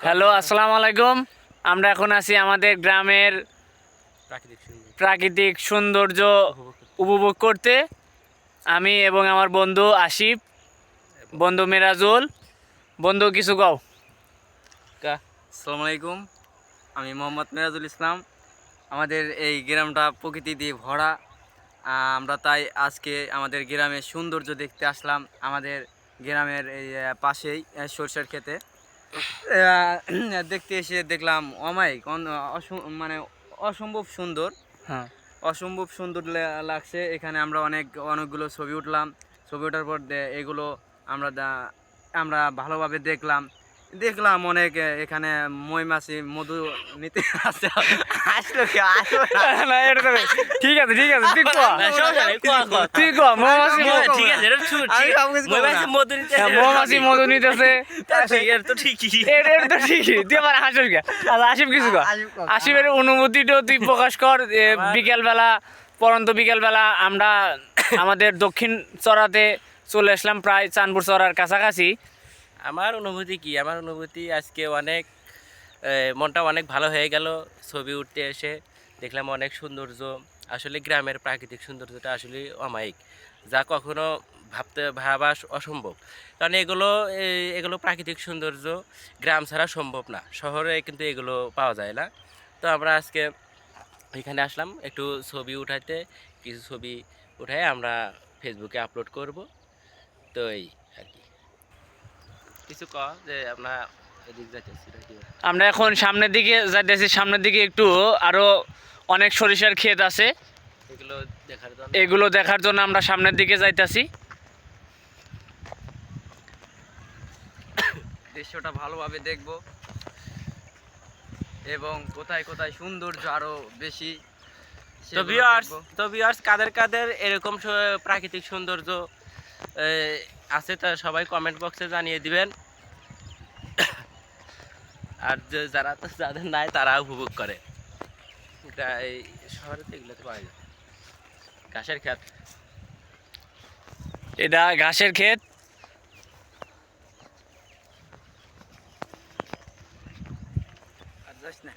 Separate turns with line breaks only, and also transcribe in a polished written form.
Hello, আসসালামু আলাইকুম। আমরা এখন আছি আমাদের গ্রামের প্রাকৃতিক সৌন্দর্য উপভোগ করতে। আমি এবং আমার বন্ধু আসিফ, বন্ধু মেরাজুল। বন্ধু কিছু কও।
আসসালামু আলাইকুম, আমি মোহাম্মদ মিরাজুল ইসলাম। আমাদের এই গ্রামটা প্রকৃতি দিয়ে ভরা। আমরা তাই আজকে আমাদের গ্রামের সৌন্দর্য দেখতে আসলাম। আমাদের গ্রামের এই পাশেই সরষের ক্ষেতে দেখতে এসে দেখলাম অমায়িক মানে অসম্ভব সুন্দর।
হ্যাঁ,
অসম্ভব সুন্দর লাগছে। এখানে আমরা অনেকগুলো ছবি উঠলাম। ছবি ওঠার পর এগুলো আমরা আমরা ভালোভাবে দেখলাম অনেক। এখানে মৌমাছি মধু নিতে আসছে। আসলো কি আসলো
না, এটা তো ঠিক আছে, ঠিক আছে, তুই কও। তুই কও, মৌমাছি মৌমাছি মধু নিতেছে। এটা তো ঠিকই, তুই আবার হাসিস কে? আচ্ছা, আসিফ কিছু কও। আসিফের অনুভূতিটাও তুই প্রকাশ কর। বিকেলবেলা, পরন্ত বিকেলবেলা আমরা আমাদের দক্ষিণ চড়াতে চলে আসলাম, প্রায় চাঁদপুর চড়ার কাছাকাছি।
আমার অনুভূতি আজকে অনেক মনটা অনেক ভালো হয়ে গেল। ছবি উঠতে এসে দেখলাম অনেক সৌন্দর্য। আসলে গ্রামের প্রাকৃতিক সৌন্দর্যটা আসলে অমায়িক, যা কখনো ভাবা অসম্ভব। কারণ এগুলো প্রাকৃতিক সৌন্দর্য গ্রাম ছাড়া সম্ভব না। শহরে কিন্তু এগুলো পাওয়া যায় না। তো আমরা আজকে এখানে আসলাম একটু ছবি উঠাইতে। কিছু ছবি উঠাই আমরা ফেসবুকে আপলোড করব। তো এই আর কি কিছু যে আপনার এদিক যাইতেছি নাকি?
আমরা এখন সামনের দিকে যাইতেছি। সামনের দিকে একটু আরো অনেক সরিষার ক্ষেত আছে। এগুলো দেখার জন্য আমরা সামনের দিকে যাইতেছি।
দৃশ্যটা ভালোভাবে দেখব এবং কোথায় কোথায় সৌন্দর্য আরো বেশি।
তো ভিউয়ার্স কাদের কাদের এরকম প্রাকৃতিক সৌন্দর্য আছে তা সবাই কমেন্ট বক্সে জানিয়ে দিবেন। আর যাদের নাই তারা উপভোগ করে। এটা এই শহরে তো এগুলো পাওয়া যায়। ঘাসের ক্ষেত,
এটা ঘাসের ক্ষেত।
আর যাস না।